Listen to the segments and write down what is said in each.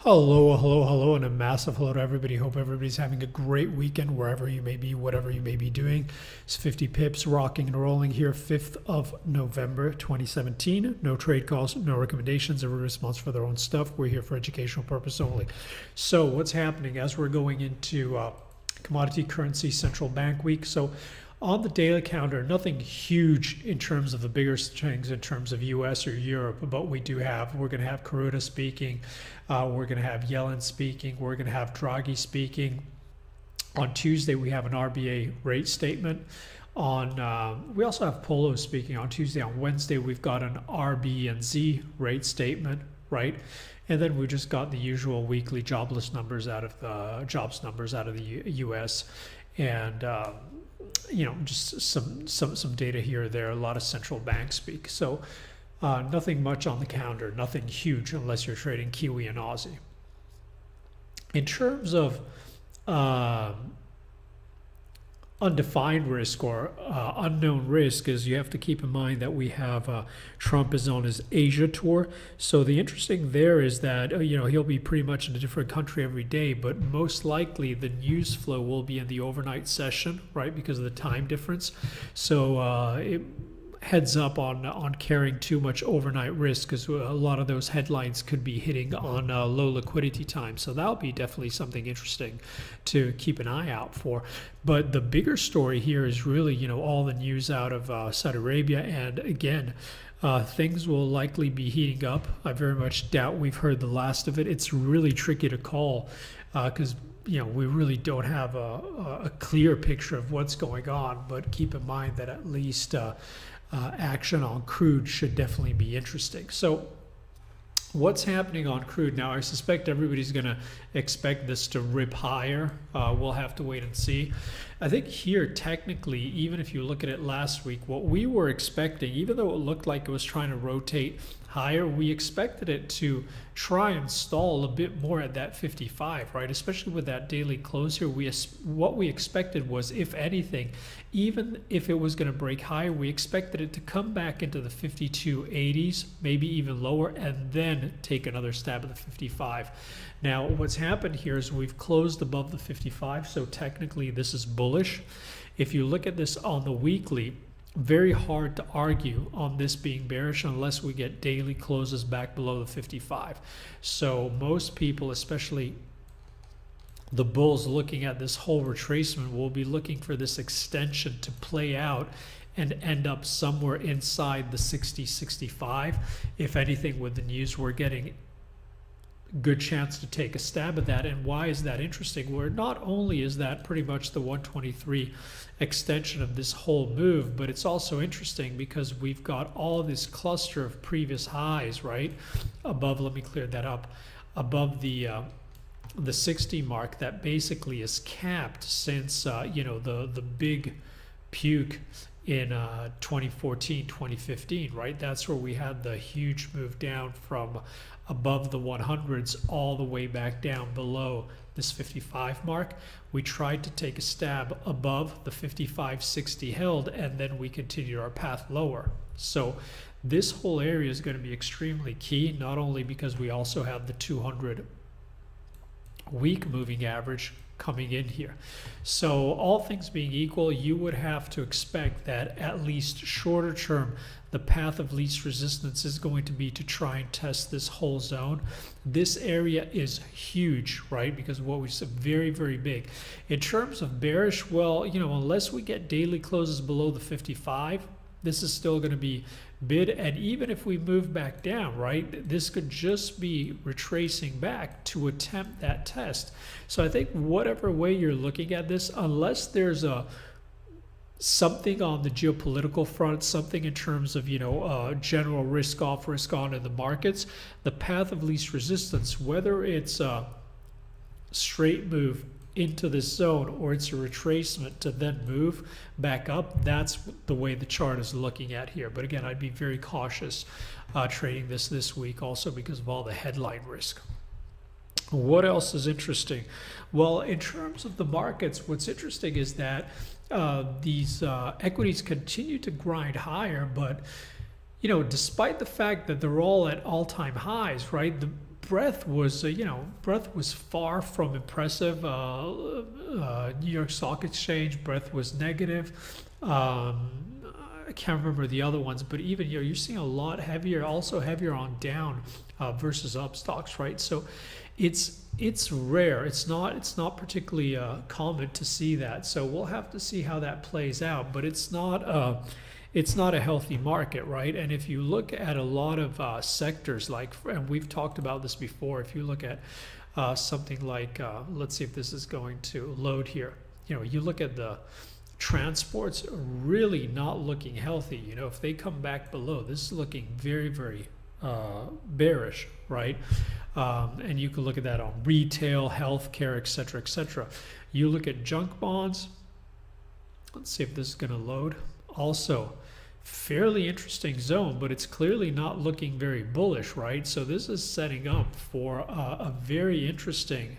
Hello, hello, hello, and a massive hello to everybody. Hope everybody's having a great weekend wherever you may be, whatever you may be doing. It's 50 pips rocking and rolling here, 5th of November 2017. No trade calls, no recommendations, every response for their own stuff. We're here for educational purpose only. So, what's happening as we're going into commodity currency central bank week? So, on the daily calendar, nothing huge in terms of the bigger things in terms of US or Europe, but we're going to have Kuruda speaking, we're going to have Yellen speaking, we're going to have Draghi speaking. On Tuesday, we have an RBA rate statement. We also have Polo speaking on Tuesday. On Wednesday, we've got an RB and Z rate statement, right? And then we just got the usual weekly jobless numbers out of the US, and just some data here or there. A lot of central bank speak. So nothing much on the calendar, nothing huge unless you're trading Kiwi and Aussie. In terms of undefined risk or unknown risk, is you have to keep in mind that we have Trump is on his Asia tour. So the interesting there is that he'll be pretty much in a different country every day, but most likely the news flow will be in the overnight session, right, because of the time difference. So it heads up on carrying too much overnight risk, because a lot of those headlines could be hitting on low liquidity time. So that'll be definitely something interesting to keep an eye out for. But the bigger story here is really all the news out of Saudi Arabia, and again, things will likely be heating up. I very much doubt we've heard the last of it. It's really tricky to call because we really don't have a clear picture of what's going on. But keep in mind that at least action on crude should definitely be interesting. So what's happening on crude now? I suspect everybody's going to expect this to rip higher. We'll have to wait and see. I think here, technically, even if you look at it last week, what we were expecting, even though it looked like it was trying to rotate higher, we expected it to try and stall a bit more at that 55, right? Especially with that daily close here. What we expected was, if anything, even if it was going to break higher, we expected it to come back into the 52.80s, maybe even lower, and then take another stab at the 55. Now, what's happened here is we've closed above the 55, so technically this is bullish. If you look at this on the weekly, very hard to argue on this being bearish unless we get daily closes back below the 55. So most people, especially the bulls looking at this whole retracement, will be looking for this extension to play out and end up somewhere inside the 60-65. If anything, with the news, we're getting good chance to take a stab at that. And why is that interesting? Where not only is that pretty much the 123 extension of this whole move, but it's also interesting because we've got all this cluster of previous highs, right, above, let me clear that up, above the 60 mark, that basically is capped since the big puke in 2014, 2015, right? That's where we had the huge move down from above the 100s all the way back down below this 55 mark. We tried to take a stab above the 55.60 held, and then we continued our path lower. So this whole area is going to be extremely key, not only because we also have the 200 week moving average coming in here. So all things being equal, you would have to expect that at least shorter term, the path of least resistance is going to be to try and test this whole zone. This area is huge, right? Because what we said, very, very big. In terms of bearish, well, unless we get daily closes below the 55, this is still going to be bid. And even if we move back down, right, this could just be retracing back to attempt that test. So I think whatever way you're looking at this, unless there's something on the geopolitical front, something in terms of general risk off, risk on in the markets, the path of least resistance, whether it's a straight move into this zone or it's a retracement to then move back up, that's the way the chart is looking at here. But again, I'd be very cautious trading this week, also because of all the headline risk. What else is interesting? Well, in terms of the markets, what's interesting is that these equities continue to grind higher, but despite the fact that they're all at all-time highs, right? breadth was, breadth was far from impressive. New York Stock Exchange breadth was negative. I can't remember the other ones, but even you're seeing a lot heavier, also heavier on down versus up stocks, right? So it's rare. It's not particularly common to see that. So we'll have to see how that plays out. But it's not a healthy market, right? And if you look at a lot of sectors, like, and we've talked about this before, if you look at something like, let's see if this is going to load here. You look at the transports, really not looking healthy. If they come back below, this is looking very, very bearish, right? And you can look at that on retail, healthcare, et cetera, et cetera. You look at junk bonds. Let's see if this is going to load. Also, fairly interesting zone, but it's clearly not looking very bullish, right? So this is setting up for a very interesting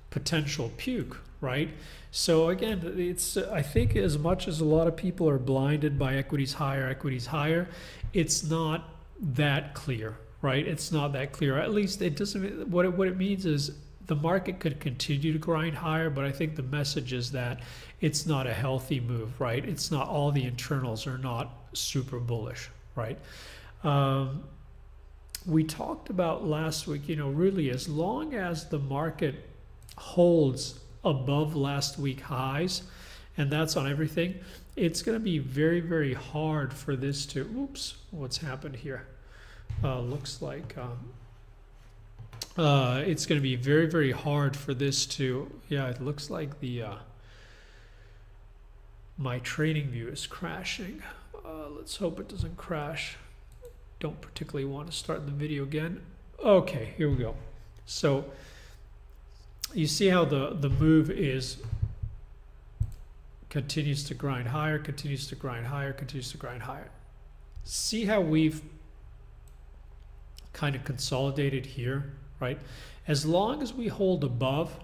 potential puke, right? So again, it's, I think, as much as a lot of people are blinded by equities higher, it's not that clear, right? It's not that clear. At least it doesn't, what it means is the market could continue to grind higher, but I think the message is that it's not a healthy move, right? It's not, all the internals are not super bullish, right? We talked about last week, really, as long as the market holds above last week highs, and that's on everything, it's going to be very, very hard for this to, oops, what's happened here? Looks like it's going to be very, very hard for this to, yeah, it looks like the my trading view is crashing. Let's hope it doesn't crash. Don't particularly want to start the video again. Okay, here we go. So you see how the move is, continues to grind higher, continues to grind higher, continues to grind higher. See how we've kind of consolidated here, right? As long as we hold above,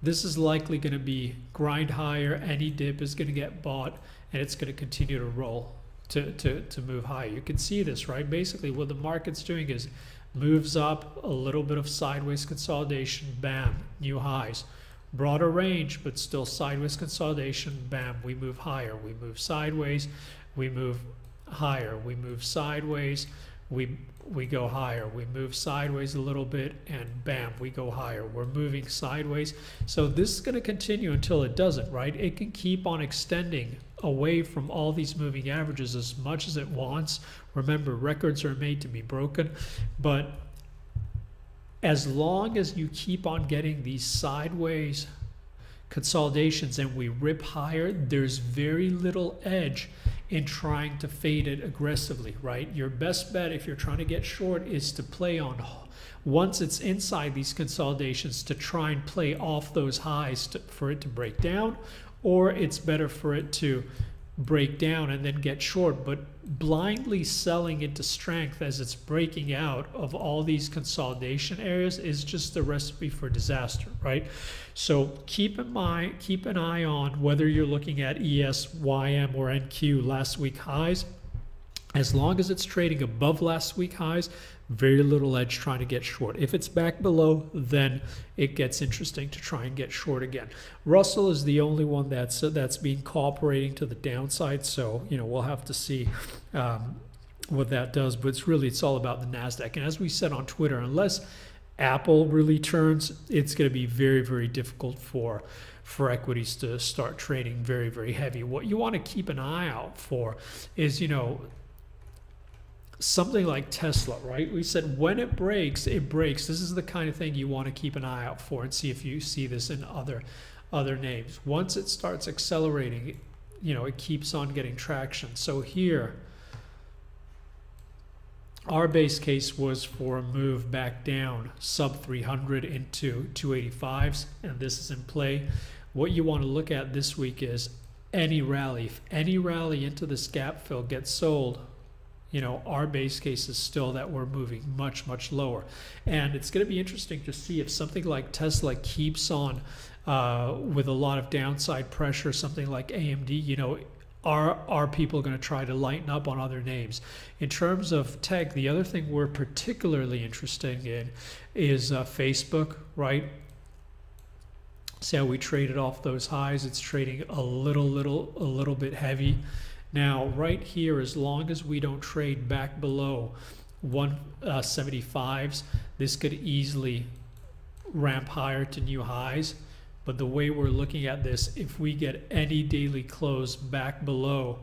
this is likely going to be grind higher. Any dip is going to get bought, and it's going to continue to roll to move higher. You can see this, right? Basically, what the market's doing is moves up, a little bit of sideways consolidation, bam, new highs. Broader range, but still sideways consolidation, bam, we move higher. We move sideways, we move higher. We move sideways, we go higher. We move sideways a little bit, and bam, we go higher. We're moving sideways. So this is going to continue until it doesn't, right? It can keep on extending away from all these moving averages as much as it wants. Remember, records are made to be broken, but as long as you keep on getting these sideways consolidations and we rip higher, there's very little edge in trying to fade it aggressively, right? Your best bet if you're trying to get short is to play on, once it's inside these consolidations, to try and play off those highs for it to break down, or it's better for it to break down and then get short. But blindly selling into strength as it's breaking out of all these consolidation areas is just a recipe for disaster, right? So keep in mind, keep an eye on whether you're looking at ES, YM, or NQ last week highs. As long as it's trading above last week highs, very little edge trying to get short. If it's back below, then it gets interesting to try and get short again. Russell is the only one that's been cooperating to the downside, so we'll have to see what that does. But it's all about the Nasdaq. And as we said on Twitter, unless Apple really turns, it's going to be very, very difficult for equities to start trading very, very heavy. What you want to keep an eye out for is something like Tesla, right? We said when it breaks, it breaks. This is the kind of thing you want to keep an eye out for and see if you see this in other names. Once it starts accelerating, it keeps on getting traction. So here, our base case was for a move back down sub 300 into 285s, and this is in play. What you want to look at this week is any rally. If any rally into this gap fill gets sold, our base case is still that we're moving much, much lower. And it's going to be interesting to see if something like Tesla keeps on with a lot of downside pressure, something like AMD, are people going to try to lighten up on other names? In terms of tech, the other thing we're particularly interested in is Facebook, right? See how we traded off those highs? It's trading a little bit heavy. Now, right here, as long as we don't trade back below 175s, this could easily ramp higher to new highs. But the way we're looking at this, if we get any daily close back below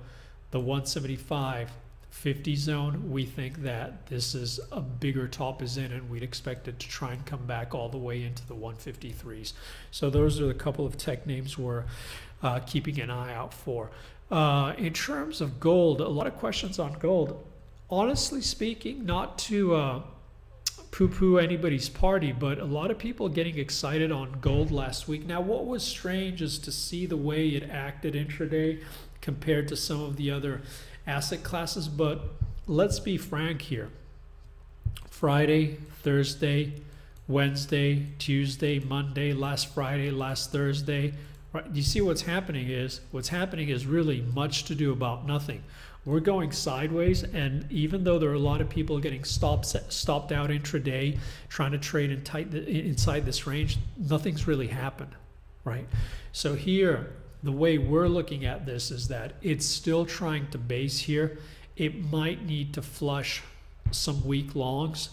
the 175.50 zone, we think that this is a bigger top is in, and we'd expect it to try and come back all the way into the 153s. So those are a couple of tech names we're keeping an eye out for. In terms of gold, a lot of questions on gold. Honestly speaking, not to poo-poo anybody's party, but a lot of people getting excited on gold last week. Now, what was strange is to see the way it acted intraday compared to some of the other asset classes. But let's be frank here. Friday, Thursday, Wednesday, Tuesday, Monday, last Friday, last Thursday. Right? You see what's happening is really much to do about nothing. We're going sideways, and even though there are a lot of people getting stopped out intraday, trying to trade inside this range, nothing's really happened, right? So here, the way we're looking at this is that it's still trying to base here. It might need to flush some weak longs,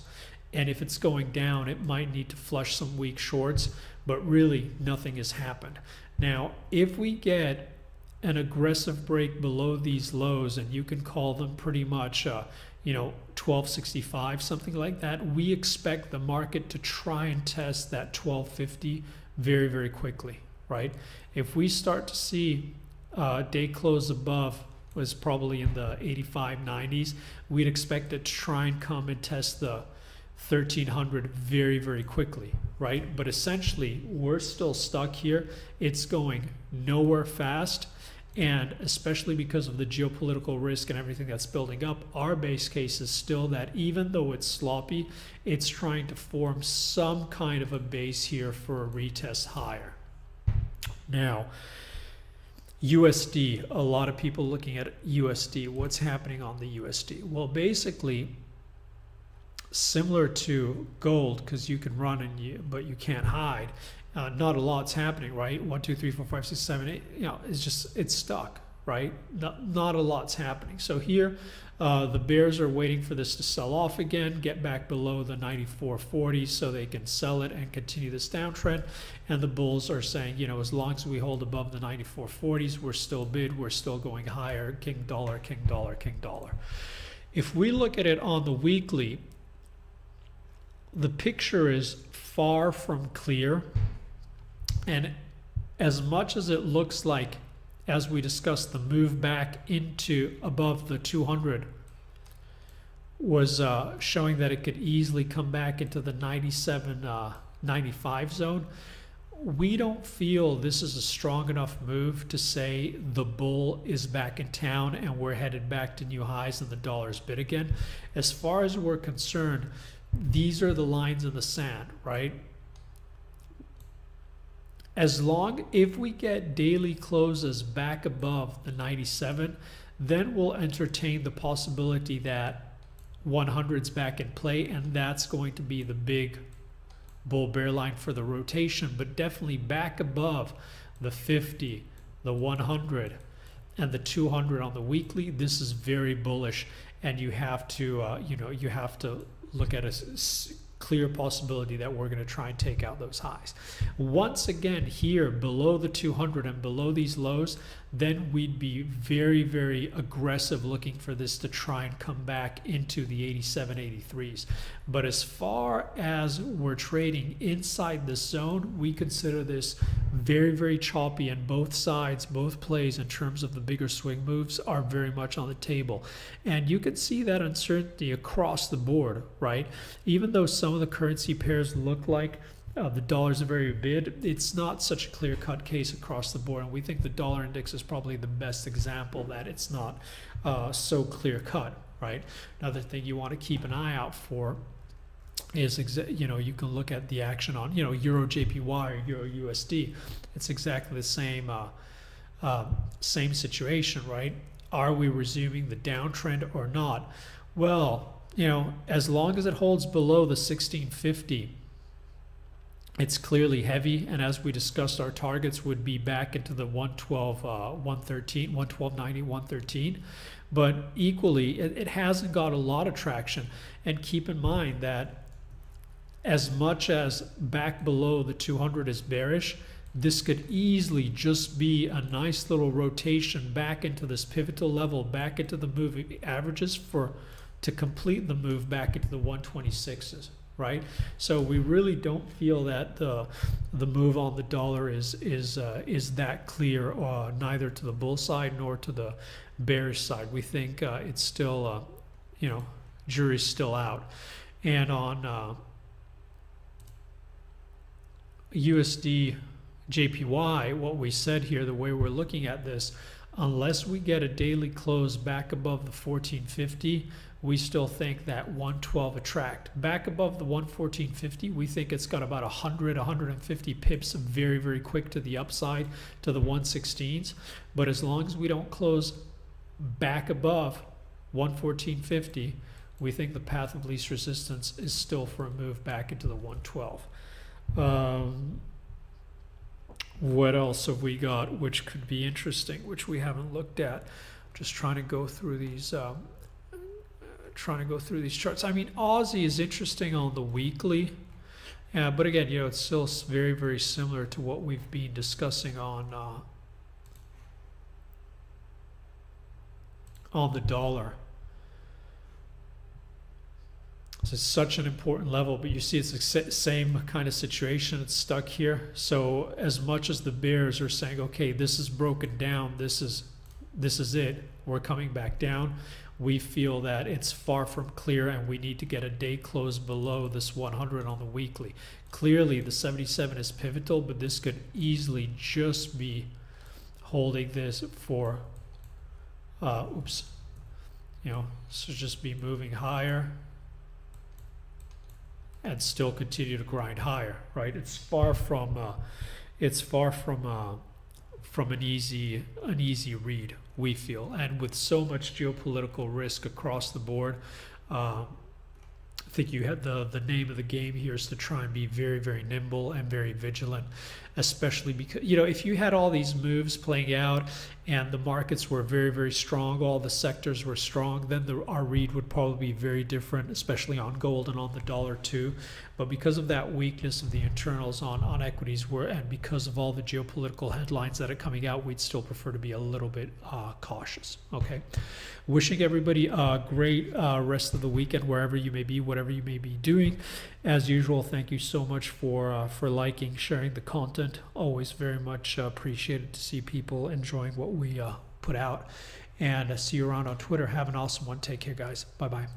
and if it's going down, it might need to flush some weak shorts, but really nothing has happened. Now, if we get an aggressive break below these lows, and you can call them pretty much 1265, something like that, we expect the market to try and test that 1250 very, very quickly, right? If we start to see day close above was probably in the 85, 90s, we'd expect it to try and come and test the 1300 very, very quickly, right? But essentially, we're still stuck here. It's going nowhere fast. And especially because of the geopolitical risk and everything that's building up, our base case is still that even though it's sloppy, it's trying to form some kind of a base here for a retest higher. Now, USD, a lot of people looking at USD. What's happening on the USD? Well, basically, similar to gold, because you can run but you can't hide. Not a lot's happening, right? 1, 2, 3, 4, 5, 6, 7, 8. It's stuck, right? Not a lot's happening. So here, the bears are waiting for this to sell off again, get back below the 94.40 so they can sell it and continue this downtrend. And the bulls are saying, as long as we hold above the 94.40s, we're still bid, we're still going higher. King dollar, king dollar, king dollar. If we look at it on the weekly, the picture is far from clear. And as much as it looks like, as we discussed, the move back into above the 200 was showing that it could easily come back into the 97, 95 zone, we don't feel this is a strong enough move to say the bull is back in town and we're headed back to new highs and the dollar's bid again. As far as we're concerned, these are the lines in the sand, right? If we get daily closes back above the 97, then we'll entertain the possibility that 100's back in play, and that's going to be the big bull bear line for the rotation. But definitely back above the 50, the 100, and the 200 on the weekly, this is very bullish, and you have to look at a clear possibility that we're going to try and take out those highs. Once again, here below the 200 and below these lows, then we'd be very, very aggressive looking for this to try and come back into the 87, 83s. But as far as we're trading inside this zone, we consider this very, very choppy, and both sides, both plays in terms of the bigger swing moves are very much on the table. And you can see that uncertainty across the board, right? Even though some of the currency pairs look like the dollar's a very bid, it's not such a clear-cut case across the board, and we think the dollar index is probably the best example that it's not so clear-cut, right? Another thing you want to keep an eye out for is, you can look at the action on, Euro JPY or Euro USD. It's exactly the same Same situation, right? Are we resuming the downtrend or not? Well, as long as it holds below the 1650, it's clearly heavy, and as we discussed, our targets would be back into the 112, 113, 112.90, 113. But equally, it hasn't got a lot of traction. And keep in mind that as much as back below the 200 is bearish, this could easily just be a nice little rotation back into this pivotal level, back into the moving averages to complete the move back into the 126s. Right, so we really don't feel that the move on the dollar is that clear, neither to the bull side nor to the bearish side. We think it's still, jury's still out. And on USD JPY, what we said here, the way we're looking at this, unless we get a daily close back above the 1450. We still think that 112 attract. Back above the 114.50, we think it's got about 100, 150 pips very, very quick to the upside to the 116s. But as long as we don't close back above 114.50, we think the path of least resistance is still for a move back into the 112. What else have we got which could be interesting, which we haven't looked at? Just trying to go through these charts. I mean, Aussie is interesting on the weekly, but again, it's still very, very similar to what we've been discussing on the dollar. So it's such an important level, but you see it's the same kind of situation. It's stuck here. So as much as the bears are saying, okay, this is broken down, this is it, we're coming back down, we feel that it's far from clear and we need to get a day close below this 100 on the weekly. Clearly the 77 is pivotal, but this could easily just be holding this for so just be moving higher and still continue to grind higher, right? It's far from an easy read, we feel. And with so much geopolitical risk across the board, I think you had the name of the game here is to try and be very, very nimble and very vigilant, especially because, if you had all these moves playing out and the markets were very, very strong, all the sectors were strong, then our read would probably be very different, especially on gold and on the dollar too. But because of that weakness of the internals on equities, and because of all the geopolitical headlines that are coming out, we'd still prefer to be a little bit cautious. Okay, wishing everybody a great rest of the weekend wherever you may be, whatever you may be doing. As usual, thank you so much for liking, sharing the content. Always very much appreciated to see people enjoying what we put out. And see you around on Twitter. Have an awesome one. Take care, guys. Bye-bye.